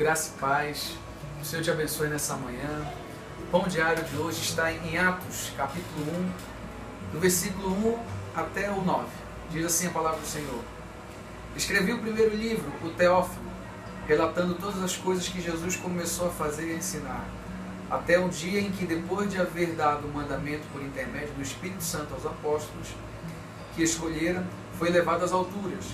Graça e paz, o Senhor te abençoe nessa manhã. O pão diário de hoje está em Atos, capítulo 1, do versículo 1 até o 9. Diz assim a palavra do Senhor: Escrevi o primeiro livro, o Teófilo, relatando todas as coisas que Jesus começou a fazer e a ensinar, até o dia em que, depois de haver dado o mandamento por intermédio do Espírito Santo aos apóstolos que escolhera, foi levado às alturas.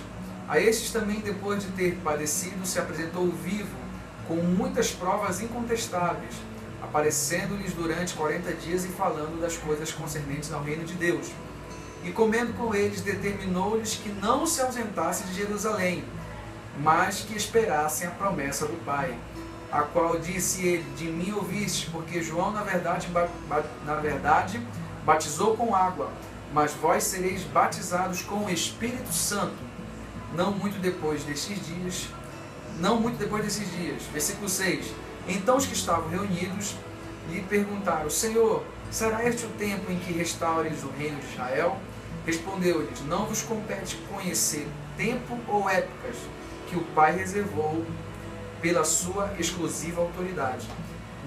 A estes também, depois de ter padecido, se apresentou vivo, com muitas provas incontestáveis, aparecendo-lhes durante 40 dias e falando das coisas concernentes ao reino de Deus. E comendo com eles, determinou-lhes que não se ausentassem de Jerusalém, mas que esperassem a promessa do Pai, a qual disse ele: De mim ouvistes, porque João na verdade batizou com água, mas vós sereis batizados com o Espírito Santo, não muito depois desses dias. Versículo 6. Então os que estavam reunidos lhe perguntaram: Senhor, será este o tempo em que restaures o reino de Israel? Respondeu-lhes: Não vos compete conhecer tempo ou épocas que o Pai reservou pela sua exclusiva autoridade.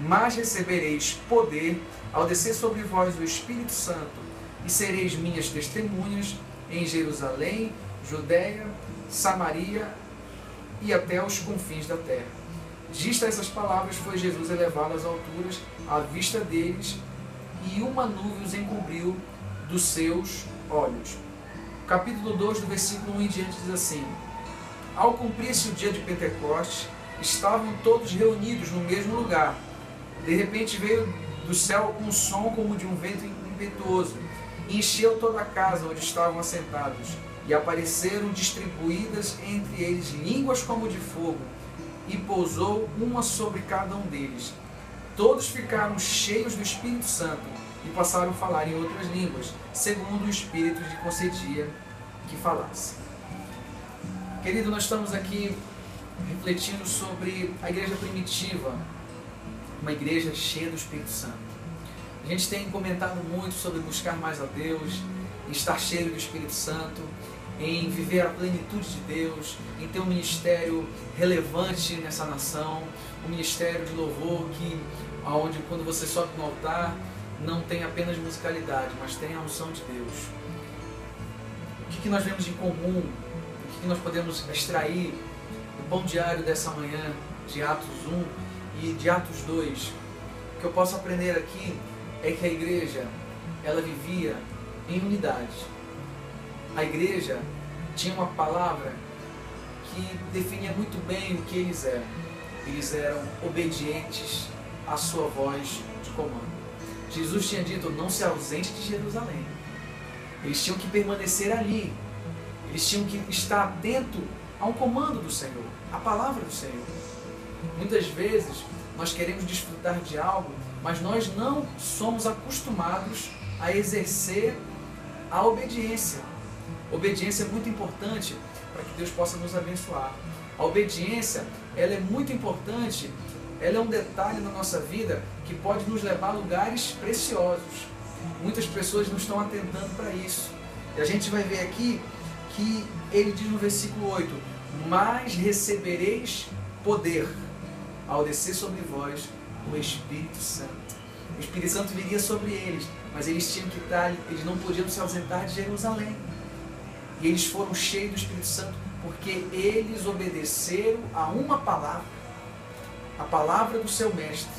Mas recebereis poder ao descer sobre vós o Espírito Santo, e sereis minhas testemunhas em Jerusalém, Judeia, Samaria e até os confins da terra. Dita essas palavras, foi Jesus elevado às alturas à vista deles, e uma nuvem os encobriu dos seus olhos. Capítulo 2, do versículo 1 em diante, diz assim: Ao cumprir-se o dia de Pentecostes, estavam todos reunidos no mesmo lugar. De repente veio do céu um som como de um vento impetuoso, e encheu toda a casa onde estavam assentados. E apareceram distribuídas entre eles línguas como de fogo, e pousou uma sobre cada um deles. Todos ficaram cheios do Espírito Santo e passaram a falar em outras línguas, segundo o Espírito lhe concedia que falasse. Querido, nós estamos aqui refletindo sobre a igreja primitiva, uma igreja cheia do Espírito Santo. A gente tem comentado muito sobre buscar mais a Deus, em estar cheio do Espírito Santo, em viver a plenitude de Deus, em ter um ministério relevante nessa nação, um ministério de louvor onde quando você sobe no altar não tem apenas musicalidade, mas tem a unção de Deus. O que nós vemos em comum, o que nós podemos extrair do pão diário dessa manhã de Atos 1 e de Atos 2? O que eu posso aprender aqui é que a igreja, ela vivia em unidade. A igreja tinha uma palavra que definia muito bem o que eles eram. Eles eram obedientes à sua voz de comando. Jesus tinha dito: não se ausente de Jerusalém. Eles tinham que permanecer ali. Eles tinham que estar atento ao comando do Senhor, à palavra do Senhor. Muitas vezes nós queremos desfrutar de algo, mas nós não somos acostumados a exercer a obediência. Obediência é muito importante para que Deus possa nos abençoar. A obediência, ela é muito importante, ela é um detalhe na nossa vida que pode nos levar a lugares preciosos. Muitas pessoas não estão atentando para isso. E a gente vai ver aqui que ele diz no versículo 8: Mas recebereis poder ao descer sobre vós o Espírito Santo. O Espírito Santo viria sobre eles, mas eles tinham que estar, eles não podiam se ausentar de Jerusalém. E eles foram cheios do Espírito Santo porque eles obedeceram a uma palavra, a palavra do seu mestre,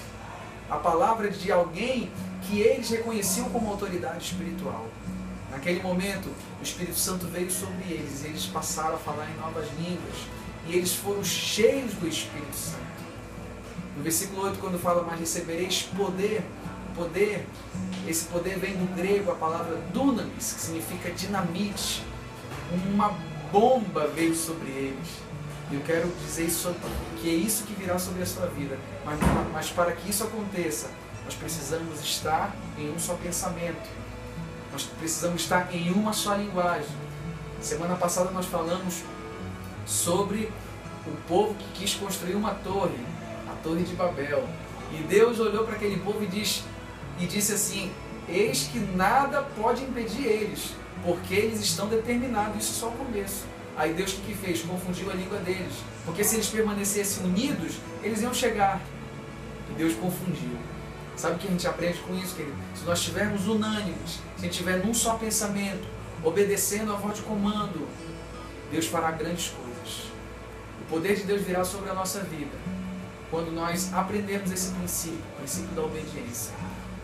a palavra de alguém que eles reconheciam como autoridade espiritual. Naquele momento, o Espírito Santo veio sobre eles, e eles passaram a falar em novas línguas, e eles foram cheios do Espírito Santo. No versículo 8, quando fala: Mas recebereis poder, esse poder vem do grego, a palavra dunamis, que significa dinamite. Uma bomba veio sobre eles. E eu quero dizer isso, que é isso que virá sobre a sua vida. Mas para que isso aconteça, nós precisamos estar em um só pensamento. Nós precisamos estar em uma só linguagem. Semana passada nós falamos sobre o povo que quis construir uma torre, a Torre de Babel. E Deus olhou para aquele povo e disse assim: Eis que nada pode impedir eles, porque eles estão determinados. Isso é só o começo. Aí Deus o que fez? Confundiu a língua deles. Porque se eles permanecessem unidos, eles iam chegar. E Deus confundiu. Sabe o que a gente aprende com isso, querido? Se nós estivermos unânimes, se a gente estiver num só pensamento, obedecendo a voz de comando, Deus fará grandes coisas. O poder de Deus virá sobre a nossa vida quando nós aprendermos esse princípio, o princípio da obediência.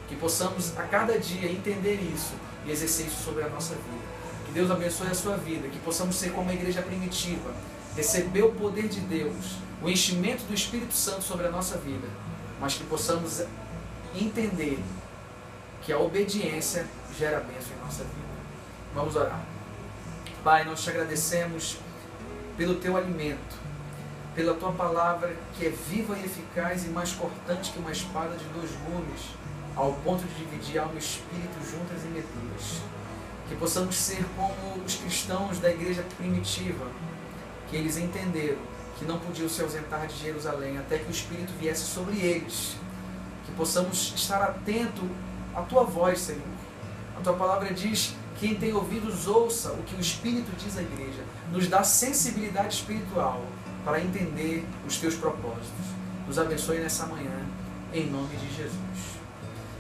Que possamos a cada dia entender isso e exercer isso sobre a nossa vida. Que Deus abençoe a sua vida, que possamos ser como a igreja primitiva, receber o poder de Deus, o enchimento do Espírito Santo sobre a nossa vida, mas que possamos entender que a obediência gera bênção em nossa vida. Vamos orar. Pai, nós te agradecemos pelo teu alimento, pela tua palavra que é viva e eficaz e mais cortante que uma espada de 2 gumes, ao ponto de dividir alma e espírito juntas e medulas. Que possamos ser como os cristãos da igreja primitiva, que eles entenderam que não podiam se ausentar de Jerusalém até que o Espírito viesse sobre eles. Que possamos estar atento à tua voz, Senhor. A tua palavra diz: quem tem ouvidos ouça o que o Espírito diz à igreja. Nos dá sensibilidade espiritual para entender os teus propósitos. Nos abençoe nessa manhã, em nome de Jesus.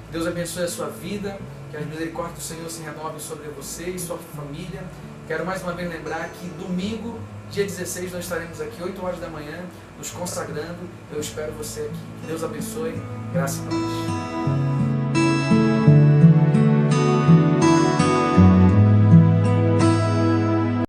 Deus abençoe a sua vida, que as misericórdias do Senhor se renovem sobre você e sua família. Quero mais uma vez lembrar que domingo, dia 16, nós estaremos aqui, 8 horas da manhã, nos consagrando. Eu espero você aqui. Deus abençoe. Graça e paz.